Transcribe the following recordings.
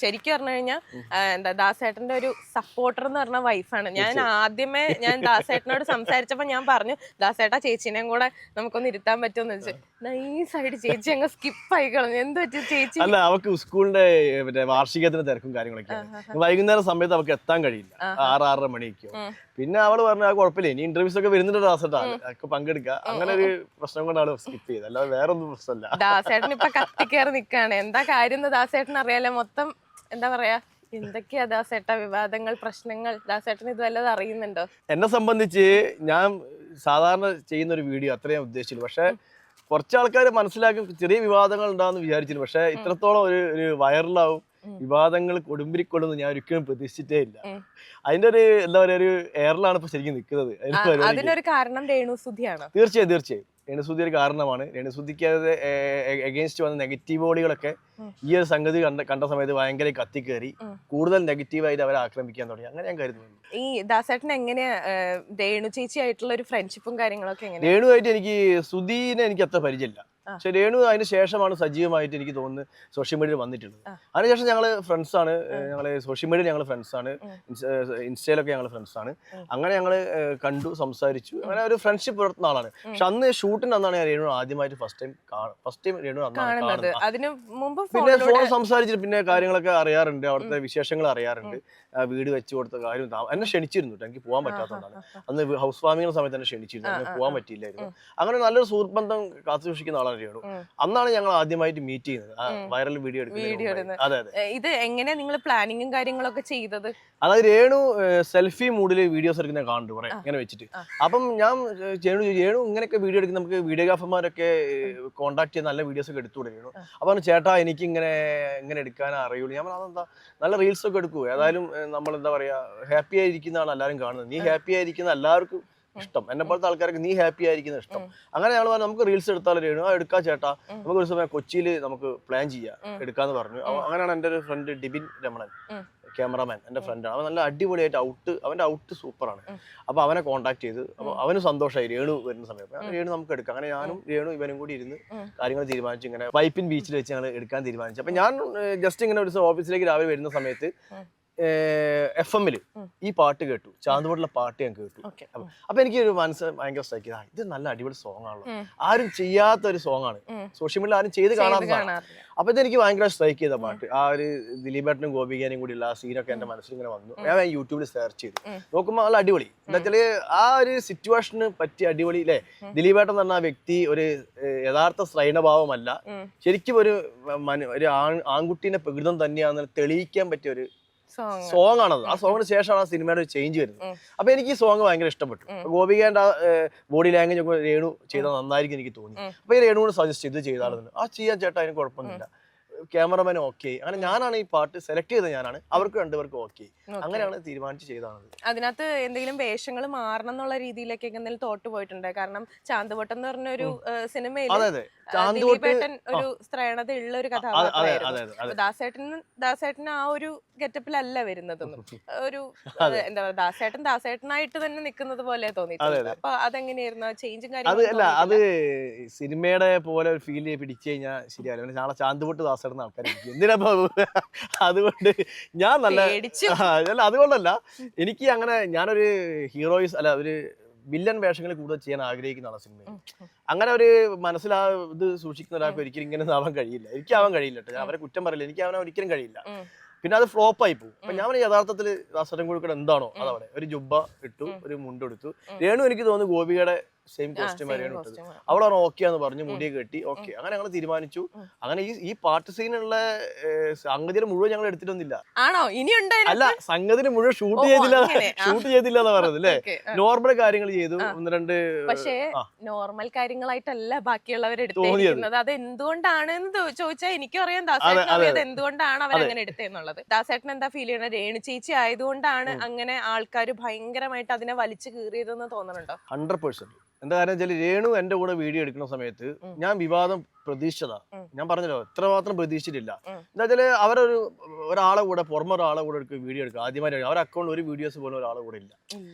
ശരിക്കും പറഞ്ഞു കഴിഞ്ഞാൽ എന്താ ദാസേട്ടന്റെ ഒരു സപ്പോർട്ടർ എന്ന് പറഞ്ഞ വൈഫാണ്. ഞാൻ ആദ്യമേ ദാസേട്ടനോട് സംസാരിച്ചപ്പോ ഞാൻ പറഞ്ഞു, ദാസേട്ടാ ചേച്ചിനെയും കൂടെ നമുക്കൊന്ന് ഇരുത്താൻ പറ്റുമെന്ന് വെച്ചാൽ നൈസായിട്ട് ചേച്ചി അങ്ങ് സ്കിപ്പ് ആയി കളഞ്ഞു. എന്ത് പറ്റി ചേച്ചി? അല്ല, അവർക്ക് സ്കൂളിന്റെ വാർഷികത്തിന്റെ തിരക്കും കാര്യങ്ങളൊക്കെ വൈകുന്നേരം സമയത്ത് അവർക്ക് എത്താൻ കഴിയില്ല, 6-6:30 മണിക്ക്. പിന്നെ അവള് പറഞ്ഞ കുഴപ്പമില്ല, ഇനി ഇന്റർവ്യൂസ് ഒക്കെ വരുന്നുണ്ട് ദാസേട്ടാണ് ഒക്കെ പങ്കെടുക്കുക, അങ്ങനെ ഒരു പ്രശ്നം കൊണ്ടാണ് സ്കിപ്പ് ചെയ്തത്, അല്ലാതെ വേറെ ഒന്നും പ്രശ്നമല്ല. ദാസേട്ടൻ ഇപ്പൊ കത്തിക്കേറി നിക്കാണ്. എന്താ കാര്യം ദാസേട്ടൻ അറിയാലോ, മൊത്തം എന്താ പറയാ, എന്തൊക്കെയാ ദാസേട്ട വിവാദങ്ങൾ, പ്രശ്നങ്ങൾ, ദാസേട്ടൻ ഇത് വല്ലതും അറിയുന്നുണ്ടോ? എന്നെ സംബന്ധിച്ച് ഞാൻ സാധാരണ ചെയ്യുന്ന ഒരു വീഡിയോ അത്രയും ഉദ്ദേശിച്ചില്ല, പക്ഷെ കുറച്ച് ആൾക്കാർ മനസ്സിലാക്കും ചെറിയ വിവാദങ്ങൾ ഉണ്ടാവുമെന്ന് വിചാരിച്ചിരുന്നു. പക്ഷെ ഇത്രത്തോളം ഒരു വൈറലാവും, വിവാദങ്ങൾ കൊടുമ്പിരിക്കൊള്ളുന്നു ഞാൻ ഒരിക്കലും പ്രതീക്ഷിച്ചിട്ടേ ഇല്ല. അതിന്റെ ഒരു എന്താ പറയാ, ഒരു എയറിലാണ് ഇപ്പൊ ശരിക്കും നിൽക്കുന്നത്. അതിനൊരു കാരണം രേണുസുധിയാണ്. തീർച്ചയായും രേണുസുധി ഒരു കാരണമാണ്. രേണുസുധിക്ക് എഗെയിൻസ്റ്റ് വന്ന നെഗറ്റീവോളികളൊക്കെ ഈ ഒരു സംഗതി കണ്ട സമയത്ത് ഭയങ്കര കത്തിക്കേറി കൂടുതൽ നെഗറ്റീവായിട്ട് അവരെ ആക്രമിക്കാൻ തുടങ്ങി. അങ്ങനെ ഞാൻ കരുതുന്നു. ഈ ദാസേട്ടൻ എങ്ങനെയാ രേണു ചേച്ചി ആയിട്ടുള്ള ഒരു ഫ്രണ്ട്ഷിപ്പും കാര്യങ്ങളൊക്കെ എങ്ങനെയാ? രേണുവായിട്ട് എനിക്ക് സുധീനെ എനിക്ക് അത്ര പരിചയമില്ല. പക്ഷെ രേണു അതിന് ശേഷമാണ് സജീവമായിട്ട് എനിക്ക് തോന്നുന്നു സോഷ്യൽ മീഡിയയിൽ വന്നിട്ടുള്ളത്. അതിനുശേഷം ഞങ്ങള് ഫ്രണ്ട്സാണ്, ഞങ്ങള് സോഷ്യൽ മീഡിയയിൽ ഞങ്ങൾ ഫ്രണ്ട്സാണ്, ഇൻസ്റ്റയിലൊക്കെ ഞങ്ങൾ ഫ്രണ്ട്സാണ്. അങ്ങനെ ഞങ്ങള് കണ്ടു, സംസാരിച്ചു, അങ്ങനെ ഒരു ഫ്രണ്ട്ഷിപ്പ് പുലർത്തുന്ന ആളാണ്. പക്ഷെ അന്ന് ഷൂട്ടിന് അന്നാണ് ഞാൻ രേണു ആദ്യമായിട്ട് ഫസ്റ്റ് ടൈം രേണു കാണുന്നത്. പിന്നെ ഫോൺ സംസാരിച്ചിട്ട് പിന്നെ കാര്യങ്ങളൊക്കെ അറിയാറുണ്ട്, അവിടുത്തെ വിശേഷങ്ങൾ അറിയാറുണ്ട്. വീട് വെച്ചു കൊടുത്ത കാര്യം എന്നെ ക്ഷണിച്ചിരുന്നു, എനിക്ക് പോകാൻ പറ്റാത്തതുകൊണ്ടാണ്. അന്ന് ഹൗസ് വാമിങ്ങിന്റെ സമയത്ത് എന്നെ ക്ഷണിച്ചിരുന്നു, അങ്ങനെ പോകാൻ പറ്റിയില്ലായിരുന്നു. അങ്ങനെ നല്ലൊരു സുഹൃത്ത് ബന്ധം കാത്തു സൂക്ഷിക്കുന്ന ആളാണ് രേണു. അന്നാണ് ഞങ്ങൾ ആദ്യമായിട്ട് മീറ്റ് ചെയ്യുന്നത്, വൈറൽ വീഡിയോ എടുക്കുന്നത്. അതെ അതെ. ഇത് എങ്ങനെയാ നിങ്ങൾ പ്ലാനിങ്ങും കാര്യങ്ങളൊക്കെ ചെയ്തത്? അതായത് രേണു സെൽഫി മൂഡില് വീഡിയോസ് എടുക്കുന്ന കാണുന്നുണ്ട് കുറെ ഇങ്ങനെ വെച്ചിട്ട്. അപ്പം ഞാൻ രേണു ഇങ്ങനെയൊക്കെ വീഡിയോ എടുക്കുന്ന, നമുക്ക് വീഡിയോഗ്രാഫർമാരൊക്കെ കോൺടാക്ട് ചെയ്ത് നല്ല വീഡിയോസ് ഒക്കെ എടുത്തുകൂടെ രേണു? അപ്പൊ ചേട്ടാ എനിക്ക് ഇങ്ങനെ എടുക്കാൻ അറിയുള്ളൂ. ഞാൻ അതെന്താ, നല്ല റീൽസ് ഒക്കെ എടുക്കൂ, ഏതായാലും നമ്മൾ എന്താ പറയാ ഹാപ്പി ആയിരിക്കുന്നതാണ് എല്ലാവരും കാണുന്നത്, നീ ഹാപ്പി ആയിരിക്കുന്ന എല്ലാവർക്കും ഇഷ്ടം, എന്നെ പോലത്തെ ആൾക്കാർക്ക് നീ ഹാപ്പി ആയിരിക്കുന്ന ഇഷ്ടം. അങ്ങനെ ഞങ്ങൾ പറഞ്ഞു നമുക്ക് റീൽസ് എടുത്താൽ രേണു എടുക്കാം ചേട്ടാ, നമുക്ക് ഒരു സമയം കൊച്ചിയിൽ നമുക്ക് പ്ലാൻ ചെയ്യാം എടുക്കാന്ന് പറഞ്ഞു. അങ്ങനെയാണ് എൻ്റെ ഒരു ഫ്രണ്ട് ഡിബിൻ രമണൻ, ക്യാമറമാൻ, എൻ്റെ ഫ്രണ്ടാണ്. അവൻ നല്ല അടിപൊളിയായിട്ട് അവൻ്റെ ഔട്ട് സൂപ്പറാണ്. അപ്പൊ അവനെ കോൺടാക്ട് ചെയ്ത്, അപ്പൊ അവന് സന്തോഷമായി രേണു വരുന്ന സമയത്ത്. രേണു നമുക്ക് എടുക്കാം. അങ്ങനെ ഞാനും രേണു ഇവനും കൂടി ഇരുന്ന് കാര്യങ്ങൾ തീരുമാനിച്ചു. ഇങ്ങനെ വൈപ്പിൻ ബീച്ചിൽ വെച്ച് ഞങ്ങൾ എടുക്കാൻ തീരുമാനിച്ചു. അപ്പൊ ഞാൻ ജസ്റ്റ് ഇങ്ങനെ ഒരു ഓഫീസിലേക്ക് രാവിലെ വരുന്ന സമയത്ത് FM-ല് ഈ പാട്ട് കേട്ടു, ചാന്തുപൊട്ടുള്ള പാട്ട് ഞാൻ കേട്ടു. അപ്പൊ എനിക്ക് ഒരു മനസ്സ് ഭയങ്കര സ്ട്രൈക്ക് ചെയ്ത, ഇത് നല്ല അടിപൊളി സോങ് ആണല്ലോ, ആരും ചെയ്യാത്ത ഒരു സോങ് ആണ്, സോഷ്യൽ മീഡിയയിൽ ആരും ചെയ്ത് കാണാത്തതാണ്. അപ്പൊ ഇതെനിക്ക് ഭയങ്കര സ്ട്രൈക്ക് ചെയ്ത പാട്ട്, ആ ഒരു ദിലീപേട്ടനും ഗോപികേനും കൂടി ഉള്ള ആ സീനൊക്കെ എന്റെ മനസ്സിൽ ഇങ്ങനെ വന്നു. ഞാൻ യൂട്യൂബിൽ സെർച്ച് ചെയ്തു, നോക്കുമ്പോൾ നല്ല അടിപൊളി. എന്താ വെച്ചാല് ആ ഒരു സിറ്റുവേഷന് പറ്റിയ അടിപൊളി അല്ലെ. ദിലീപേട്ടൻ എന്ന് പറഞ്ഞ ആ വ്യക്തി ഒരു യഥാർത്ഥ സ്ത്രൈണഭാവമല്ല, ശരിക്കും ഒരു ആൺകുട്ടീന്റെ പ്രകൃതം തന്നെയാണെന്ന് തെളിയിക്കാൻ പറ്റിയ ഒരു സോങ് ആണത്. ആ സോങ്ങിന് ശേഷമാണ് ആ സിനിമയുടെ ഒരു ചേഞ്ച് വരുന്നത്. അപ്പൊ എനിക്ക് ഈ സോങ് ഭയങ്കര ഇഷ്ടപ്പെട്ടു. ഗോപികേന്റെ ബോഡി ലാംഗ്വേജ് ഒക്കെ രേണു ചെയ്താൽ നന്നായിരിക്കും എനിക്ക് തോന്നി. അപ്പൊ ഈ രേണുവിന് സജസ്റ്റ് ചെയ്ത് ചെയ്താളുണ്ട്, ആ ചെയ്യാൻ ചേട്ടാ അതിന് കുഴപ്പമൊന്നുമില്ല, ക്യാമറമാൻ ഓക്കെ. അങ്ങനെ ഞാനാണ് ഈ പാട്ട് സെലക്ട് ചെയ്തത്, ഞാനാണ്, അവർക്ക് രണ്ടുപേർക്കും ഓക്കെ. അങ്ങനെയാണ് തീരുമാനിച്ച് ചെയ്തതാണ്. അതിനകത്ത് എന്തെങ്കിലും വേഷങ്ങൾ മാറണം എന്നുള്ള രീതിയിലൊക്കെ എന്തെങ്കിലും തോട്ട് പോയിട്ടുണ്ട്? കാരണം ചാന്തുപൊട്ടം എന്ന് പറഞ്ഞ ഒരു സിനിമയിൽ ദിലീപേട്ടൻ ഒരു സ്ത്രൈണത ഉള്ള ഒരു കഥാപാത്രമായിരുന്നു. ദാസേട്ടൻ ആ ഒരു ഗെറ്റപ്പിലല്ല വരുന്നതൊന്നും, ഒരു എന്താ പറയുക, ദാസേട്ടനായിട്ട് തന്നെ നിൽക്കുന്നത് പോലെ തോന്നിയിട്ടുണ്ട്. അപ്പൊ അതെങ്ങനെയായിരുന്നു ചേഞ്ചും കാര്യങ്ങളും? അത് സിനിമയുടെ പോലെ ഒരു ഫീൽ പിടിച്ചു കഴിഞ്ഞാൽ ശരിയല്ല. നാളെ ചാന്തുപൊട്ട് ദാസേട്ടൻ ആൾക്കാരായിരിക്കും എന്തിനാ. അതുകൊണ്ട് ഞാൻ നല്ല അതുകൊണ്ടല്ല, എനിക്ക് അങ്ങനെ ഞാനൊരു ഹീറോയിസ് അല്ല, ഒരു വില്ലൻ വേഷങ്ങൾ കൂടുതൽ ചെയ്യാൻ ആഗ്രഹിക്കുന്നതാണ് സിനിമയിൽ. അങ്ങനെ ഒരു ഇത് സൂക്ഷിക്കുന്ന ഒരാൾക്ക് ഒരിക്കലും ഇങ്ങനെ ആവാൻ കഴിയില്ല, എനിക്കാവാൻ കഴിയില്ല കേട്ടോ. ഞാൻ അവരെ കുറ്റം പറയില്ല, എനിക്ക് അവനെ ഒരിക്കലും കഴിയില്ല. പിന്നെ അത് ഫ്ലോപ്പ് ആയി പോകും. അപ്പൊ ഞാൻ യഥാർത്ഥത്തിൽ ദാസേട്ടൻ കൊടുക്കുന്നത് എന്താണോ അതവിടെ ഒരു ജുബ്ബ ഇട്ടു, ഒരു മുണ്ടെടുത്തു. രേണു എനിക്ക് തോന്നുന്നു ഗോപികയുടെ സെയിം കോസ്റ്റ്യൂം ആയിരുന്നു ഇട്ടത്. അവളെ ഓക്കെ എന്ന് പറഞ്ഞു, മുടിയെ കെട്ടി ഓക്കെ. അങ്ങനെ ഞങ്ങൾ തീരുമാനിച്ചു. അങ്ങനെ ഈ പാട്ട് സീനുള്ള സംഗതിയുടെ മുഴുവൻ ഞങ്ങൾ എടുത്തിട്ടൊന്നുമില്ല. അല്ല, സംഗതിന് മുഴുവൻ ഷൂട്ട് ചെയ്തില്ല എന്ന് പറയുന്നത് അല്ലേ. നോർമൽ കാര്യങ്ങൾ ചെയ്തു, ഒന്ന് രണ്ട്. പക്ഷേ നോർമൽ കാര്യങ്ങളായിട്ടല്ല ബാക്കിയുള്ളവർ എടുത്തിരിക്കുന്നത്. അത് എന്തുകൊണ്ടാണെന്ന് ചോദിച്ചാൽ എനിക്കും അറിയാം, ദാസേട്ടൻ എന്തുകൊണ്ടാണ് അവരങ്ങനെ എടുത്തെന്നുള്ളത്. ദാസേട്ടൻ എന്താ ഫീൽ ചെയ്യണത്? രേണു ചേച്ചി ആയതുകൊണ്ടാണ് അങ്ങനെ ആൾക്കാർ ഭയങ്കരമായിട്ട് അതിനെ വലിച്ചു കീറിയതെന്ന് തോന്നുന്നുണ്ടോ? 100%. എന്താ കാരണം വെച്ചാൽ രേണു എന്റെ കൂടെ വീഡിയോ എടുക്കുന്ന സമയത്ത് ഞാൻ വിവാദം പ്രതീക്ഷിച്ചതാ. ഞാൻ പറഞ്ഞല്ലോ എത്രമാത്രം പ്രതീക്ഷിച്ചിട്ടില്ല. എന്താ വെച്ചാല് ഒരാളെ കൂടെ പുറമെ ഒരാളെ കൂടെ വീഡിയോ എടുക്കുക ആദ്യമായിട്ട് അവരുടെ അക്കൗണ്ട് ഒരു വീഡിയോസ് പോലും ഒരാളെ കൂടെ ഇല്ല.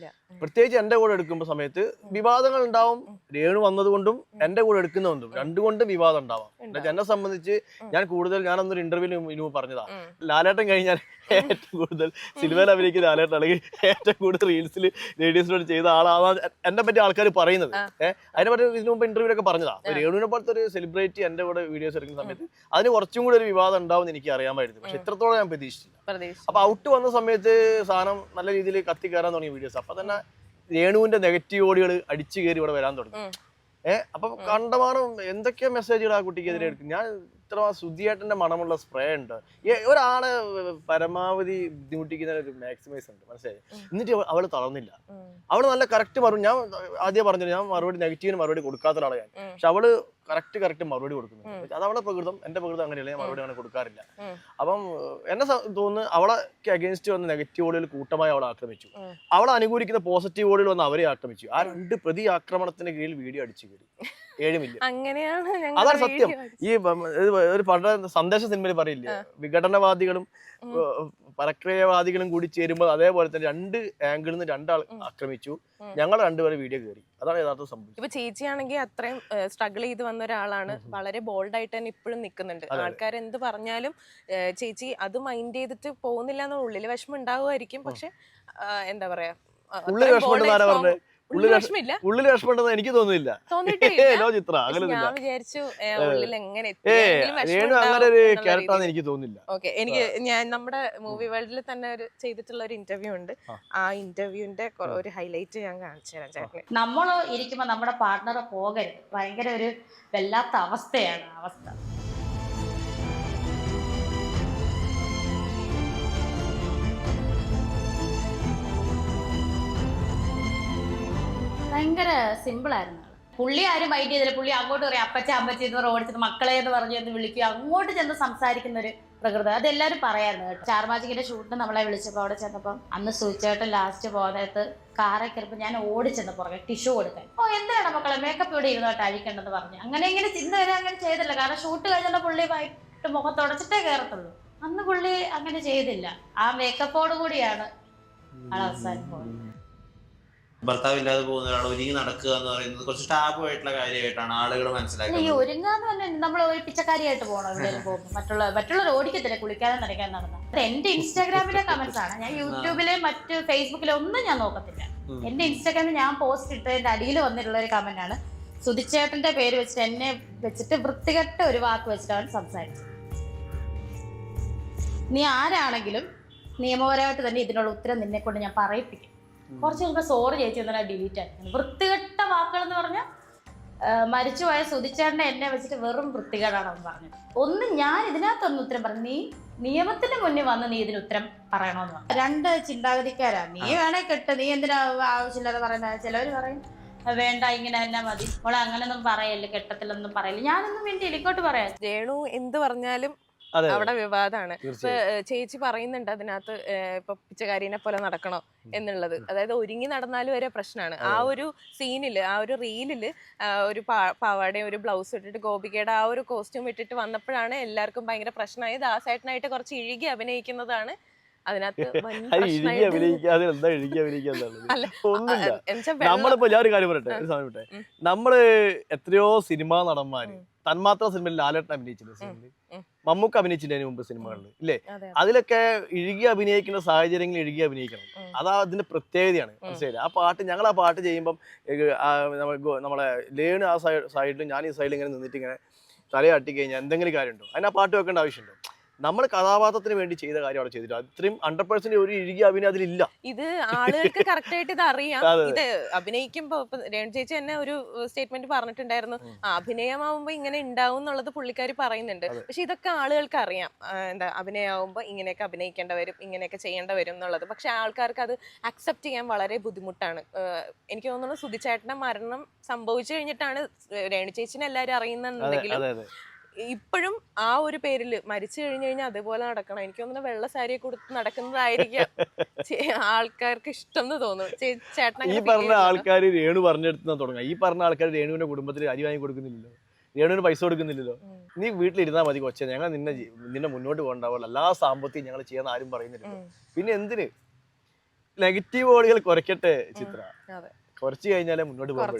പ്രത്യേകിച്ച് എന്റെ കൂടെ എടുക്കുമ്പോൾ സമയത്ത് വിവാദങ്ങൾ ഉണ്ടാവും. രേണു വന്നതുകൊണ്ടും എന്റെ കൂടെ എടുക്കുന്നതുകൊണ്ടും രണ്ടുകൊണ്ടും വിവാദം ഉണ്ടാവാം. എന്നെ സംബന്ധിച്ച് ഞാനൊന്നൊരു ഇന്റർവ്യൂവിന് പറഞ്ഞതാ, ലാലേട്ടൻ കഴിഞ്ഞാൽ ഏറ്റവും കൂടുതൽ സിനിമയിൽ അഭിനയിക്കുന്ന ലാലേട്ടൻ അല്ലെങ്കിൽ ഏറ്റവും കൂടുതൽ റീൽസിൽ ലേഡീസിനോട് ചെയ്ത ആളാവാൻ എന്നെ പറ്റി ആൾക്കാർ പറയുന്നത്. അതിനെ പറ്റി ഇതിനു മുമ്പ് ഇന്റർവ്യൂലൊക്കെ പറഞ്ഞതാ. രേണുവിനെ പോലത്തെ ഒരു സെലിബ്രിറ്റി എന്റെ കൂടെ വീഡിയോസ് എടുക്കുന്ന സമയത്ത് അതിന് കുറച്ചും കൂടി ഒരു വിവാദം ഉണ്ടാവും എനിക്ക് അറിയാമായിരുന്നു. പക്ഷെ ഇത്രത്തോളം ഞാൻ പ്രതീക്ഷിച്ചില്ല. അപ്പൊ ഔട്ട് വന്ന സമയത്ത് സാധനം നല്ല രീതിയിൽ കത്തി കയറാൻ തുടങ്ങിയ വീഡിയോസ്. അപ്പൊ തന്നെ രേണുവിന്റെ നെഗറ്റീവ് ഓഡിയോകൾ അടിച്ചു കയറി ഇവിടെ വരാൻ തുടങ്ങി. അപ്പൊ കണ്ടമാനം എന്തൊക്കെയോ മെസ്സേജുകൾ ആ കുട്ടിക്കെതിരെ എടുക്കും. ഞാൻ ഇത്ര സുധിയേട്ടന്റെ മണമുള്ള സ്പ്രേ ഉണ്ട്, ഒരാളെ പരമാവധി ബുദ്ധിമുട്ടിക്കുന്ന ഒരു മാക്സിമൈസ് ഉണ്ട്, മനസ്സിലായി. എന്നിട്ട് അവള് തളർന്നില്ല. അവള് നല്ല കറക്റ്റ് മറുപടി, ഞാൻ ആദ്യം പറഞ്ഞു ഞാൻ നെഗറ്റീവിന് മറുപടി കൊടുക്കാത്ത ഒരാളെ ഞാൻ. പക്ഷെ അവള് കറക്റ്റ് മറുപടി കൊടുക്കുന്നു. അത് അവളെ പ്രകൃതം, എന്റെ പ്രകൃതം അങ്ങനെയല്ല, ഞാൻ മറുപടി അങ്ങനെ കൊടുക്കാറില്ല. അപ്പം എന്നെ തോന്നുന്നു അവളെ അഗേൻസ്റ്റ് വന്ന നെഗറ്റീവ് ഓഡിയോയിൽ കൂട്ടമായി അവളെ ആക്രമിച്ചു. അവളെ അനുകൂലിക്കുന്ന പോസിറ്റീവ് ഓഡിയോയിൽ വന്ന് അവരെ ആക്രമിച്ചു. ആ രണ്ട് പ്രതി ആക്രമണത്തിന് കീഴിൽ വീഡിയോ അടിച്ചു കയറി 7 മില്യൺ. അതാണ് സത്യം. ഈ ഒരു സന്ദേശ സിനിമയിൽ പറയില്ലേ, വിഘടനവാദികളും പരക്രിയവാദികളും കൂടി ചേരുമ്പോൾ അതേപോലെ തന്നെ 2 ആംഗിളിൽ നിന്ന് 2 ആൾ ആക്രമിച്ചു. ഞങ്ങൾ 2 പേരെ വീഡിയോ കയറി. അതാണ് യഥാർത്ഥ സംഭവം. ഇപ്പൊ ചേച്ചിയാണെങ്കിൽ അത്രയും സ്ട്രഗിൾ ചെയ്ത് വന്ന ഒരാളാണ്. വളരെ ബോൾഡ് ആയിട്ട് തന്നെ ഇപ്പോഴും നിൽക്കുന്നുണ്ട്. ആൾക്കാർ എന്ത് പറഞ്ഞാലും ചേച്ചി അത് മൈൻഡ് ചെയ്തിട്ട് പോകുന്നില്ല എന്നുള്ള ഉള്ളിൽ വിഷമം ഉണ്ടാവുമായിരിക്കും. പക്ഷെ എന്താ പറയാ, ഉള്ളിൽ വിഷമമുണ്ടെന്ന് എനിക്ക് തോന്നുന്നില്ല. ഞാൻ വിചാരിച്ചു അങ്ങനെ ഒരു ക്യാരക്ടറാണെന്ന് എനിക്ക് തോന്നുന്നില്ല. ഞാൻ നമ്മുടെ മൂവി വേൾഡിൽ തന്നെ ചെയ്തിട്ടുള്ള ഒരു ഇന്റർവ്യൂ ഉണ്ട്. ആ ഇന്റർവ്യൂവിന്റെ ഒരു ഹൈലൈറ്റ് ഞാൻ കാണിച്ചു തരാം ചേട്ടന്. നമ്മൾ ഇരിക്കുമ്പോ നമ്മുടെ പാർട്ട്ണറെ പോകരുത്, ഭയങ്കര ഒരു വല്ലാത്ത അവസ്ഥയാണ് അവസ്ഥ. ഭയങ്കര സിമ്പിൾ ആയിരുന്നു. പുള്ളി ആരും മൈൻഡ് ചെയ്തില്ല. പുള്ളി അങ്ങോട്ട് പറയും അപ്പച്ച അമ്മച്ചി എന്ന് പറഞ്ഞ് ഓടിച്ചത് മക്കളെ എന്ന് പറഞ്ഞ് എന്ന് വിളിക്കുക, അങ്ങോട്ട് ചെന്ന് സംസാരിക്കുന്ന ഒരു പ്രകൃതി. അതെല്ലാവരും പറയായിരുന്നു കേട്ടോ. സ്റ്റാർ മാജിക്കിന്റെ ഷൂട്ടിന് നമ്മളെ വിളിച്ചപ്പോൾ അവിടെ ചെന്നപ്പം അന്ന് സൂചിച്ചേട്ടൻ ലാസ്റ്റ് പോകുന്നേരത്ത് കാറെ കയറിയപ്പോൾ ഞാൻ ഓടിച്ചെന്ന് പുറകെ ടിഷ്യൂ കൊടുക്കാൻ. എന്തിനാണ് മക്കളെ മേക്കപ്പ് ഇവിടെ ഇരുന്നോട്ട് അഴിക്കേണ്ടെന്ന് പറഞ്ഞു. അങ്ങനെ ഇന്ന് വരെ അങ്ങനെ ചെയ്തില്ല. കാരണം ഷൂട്ട് കഴിഞ്ഞുള്ള പുള്ളി വൈകിട്ട് മുഖത്തുടച്ചിട്ടേ കയറത്തുള്ളൂ. അന്ന് പുള്ളി അങ്ങനെ ചെയ്തില്ല. ആ മേക്കപ്പോട് കൂടിയാണ് ആൾ അവസാനം പോകുന്നത്. ഭർത്താവില്ലാതെ പോകുന്ന ഒരാൾ ഒരുങ്ങി നടക്കുക എന്ന് പറയുന്നത് കുറച്ച് ടാബു ആയിട്ടുള്ള കാര്യമായിട്ടാണ് ആളുകൾ മനസ്സിലാക്കുന്നത്. ഈ ഒരുങ്ങാന്ന് പറഞ്ഞാൽ നമ്മൾ ഒരു പിച്ചക്കാരിയായിട്ട് പോകണം എവിടെയും പോകുമ്പോൾ. മറ്റുള്ളവർ ഓടിക്കത്തില്ല കുളിക്കാതെ നനയ്ക്കാൻ നടന്നത്. അത് എന്റെ ഇൻസ്റ്റാഗ്രാമിലെ കമന്റ്സ് ആണ്. ഞാൻ യൂട്യൂബിലെ മറ്റ് ഫേസ്ബുക്കിലെ ഒന്നും ഞാൻ നോക്കത്തില്ല. എന്റെ ഇൻസ്റ്റാഗ്രാമിൽ ഞാൻ പോസ്റ്റ് ഇട്ടതിന്റെ അടിയിൽ വന്നിട്ടുള്ള ഒരു കമന്റ് ആണ്, സുധിച്ചേട്ടന്റെ പേര് വെച്ചിട്ട് എന്നെ വെച്ചിട്ട് വൃത്തികെട്ട ഒരു വാക്ക് വെച്ചിട്ടാണ് സംസാരിച്ചത്. നീ ആരാണെങ്കിലും നിയമപരമായിട്ട് തന്നെ ഇതിനുള്ള ഉത്തരം നിന്നെ കൊണ്ട് ഞാൻ പറയിപ്പിക്കും. കുറച്ച് മുമ്പ് സോറി ചേച്ചി എന്നാൽ ഡിലീറ്റ് ആയിരുന്നു. വൃത്തികെട്ട വാക്കുകൾ എന്ന് പറഞ്ഞാൽ മരിച്ചുപോയ സുധിച്ചേട്ടനെ എന്നെ വെച്ചിട്ട് വെറും വൃത്തികേടാണെന്ന് പറഞ്ഞത്. ഞാൻ ഇതിനകത്തൊന്നും ഉത്തരം പറഞ്ഞു. നീ നിയമത്തിന് മുന്നിൽ വന്ന് നീ ഇതിന് ഉത്തരം പറയണമെന്ന് പറഞ്ഞു. 2 ചിന്താഗതിക്കാരാ. നീ വേണേ കെട്ട്, നീ എന്തിനാ ആവശ്യമില്ലാതെ പറയുന്നത്. ചിലവർ പറയും വേണ്ട ഇങ്ങനെ തന്നെ മതി, മോളെ അങ്ങനെയൊന്നും പറയല്ലേ, കെട്ടത്തിലൊന്നും പറയില്ല. ഞാനൊന്നും വേണ്ടി ഇങ്ങോട്ട് പറയാം. രേണു എന്ത് പറഞ്ഞാലും അവിടെ വിവാദമാണ്. ഇപ്പൊ ചേച്ചി പറയുന്നുണ്ട് അതിനകത്ത് ഇപ്പൊ പിച്ചക്കാരിനെ പോലെ നടക്കണോ എന്നുള്ളത്. അതായത് ഒരുങ്ങി നടന്നാലും വരെ പ്രശ്നമാണ്. ആ ഒരു സീനില്, ആ ഒരു റീലില് ഒരു പാവാടയും ഒരു ബ്ലൗസ് ഇട്ടിട്ട് ഗോപികയുടെ ആ ഒരു കോസ്റ്റ്യൂം ഇട്ടിട്ട് വന്നപ്പോഴാണ് എല്ലാവർക്കും ഭയങ്കര പ്രശ്നമായത്. ആ സൈഡിനായിട്ട് കുറച്ച് ഇഴുകി അഭിനയിക്കുന്നതാണ് അതിനകത്ത്. നമ്മളിപ്പോ ഞാൻ ഒരു കാര്യം പറയട്ടെ, നമ്മള് എത്രയോ സിനിമാ നടന്മാര്, തന്മാത്ര സിനിമയിൽ ലാലേട്ടൻ അഭിനയിച്ചില്ലേ സിനിമയിൽ, മമ്മൂക്ക് അഭിനയിച്ചില്ലേ മുമ്പ് സിനിമകളിൽ ഇല്ലേ, അതിലൊക്കെ ഇഴുകി അഭിനയിക്കുന്ന സാഹചര്യങ്ങളിൽ ഇഴുകി അഭിനയിക്കണം. അതാ അതിന്റെ പ്രത്യേകതയാണ്. മനസ്സിലായില്ലേ? ആ പാട്ട്, ഞങ്ങൾ ആ പാട്ട് ചെയ്യുമ്പം നമ്മളെ ലേണ് ആ സൈഡിലും ഞാൻ ഈ സൈഡിൽ ഇങ്ങനെ നിന്നിട്ട് ഇങ്ങനെ തലയാട്ടി കഴിഞ്ഞാൽ എന്തെങ്കിലും കാര്യമുണ്ടോ? അതിന് ആ പാട്ട് വെക്കേണ്ട ആവശ്യമുണ്ടോ? നമ്മൾ കഥാപാത്രത്തിന് വേണ്ടി ചെയ്ത കാര്യം അവിടെ ചെയ്തിട്ട് അത്രയും 100% ഒരു ഇഴുകിയ അഭിനയം അതിലില്ല. ഇത് ആളുകൾക്ക് കറക്റ്റ് ആയിട്ട് ഇത് അറിയാം. ഇത് അഭിനയിക്കുമ്പോ രേണു ചേച്ചി തന്നെ ഒരു സ്റ്റേറ്റ്മെന്റ് പറഞ്ഞിട്ടുണ്ടായിരുന്നു, അഭിനയമാവുമ്പോ ഇങ്ങനെ ഉണ്ടാവും എന്നുള്ളത് പുള്ളിക്കാരി പറയുന്നുണ്ട്. പക്ഷെ ഇതൊക്കെ ആളുകൾക്ക് അറിയാം. എന്താ അഭിനയമാവുമ്പോ ഇങ്ങനെയൊക്കെ അഭിനയിക്കേണ്ട വരും, ഇങ്ങനെയൊക്കെ ചെയ്യേണ്ട വരും എന്നുള്ളത്. പക്ഷെ ആൾക്കാർക്ക് അത് അക്സെപ്റ്റ് ചെയ്യാൻ വളരെ ബുദ്ധിമുട്ടാണ്. എനിക്ക് തോന്നുന്നു സുധിച്ചേട്ടന്റെ മരണം സംഭവിച്ചു കഴിഞ്ഞിട്ടാണ് രേണു ചേച്ചിനെ എല്ലാവരും അറിയുന്നുണ്ടെങ്കിലും ഇപ്പോഴും ആ ഒരു പേരില് മരിച്ചു കഴിഞ്ഞു കഴിഞ്ഞാൽ അതുപോലെ നടക്കണം. എനിക്ക് തോന്നുന്നു വെള്ള സാരിയെ കൊടുത്ത് നടക്കുന്നതായിരിക്കാം ആൾക്കാർക്ക് ഇഷ്ടം എന്ന് തോന്നുന്നു. ചേട്ടൻ ഈ പറഞ്ഞ ആൾക്കാർ രേണു പറഞ്ഞെടുത്ത് തുടങ്ങാം. ഈ പറഞ്ഞ ആൾക്കാർ രേണുവിന്റെ കുടുംബത്തിൽ അരി വാങ്ങി കൊടുക്കുന്നില്ലല്ലോ, രേണുവിന് പൈസ കൊടുക്കുന്നില്ലല്ലോ. നീ വീട്ടിലിരുന്നാൽ മതി കൊച്ചെ, ഞങ്ങൾ നിന്നെ മുന്നോട്ട് കൊണ്ടുപോകാനുള്ള എല്ലാ സാമ്പത്തികം ഞങ്ങൾ ചെയ്യാൻ ആരും പറയുന്നില്ലല്ലോ. പിന്നെ എന്തിന് നെഗറ്റീവ് ഓളുകൾ കുറയ്ക്കട്ടെ ചിത്ര, കുറച്ച് കഴിഞ്ഞാലേ മുന്നോട്ട് പോകാൻ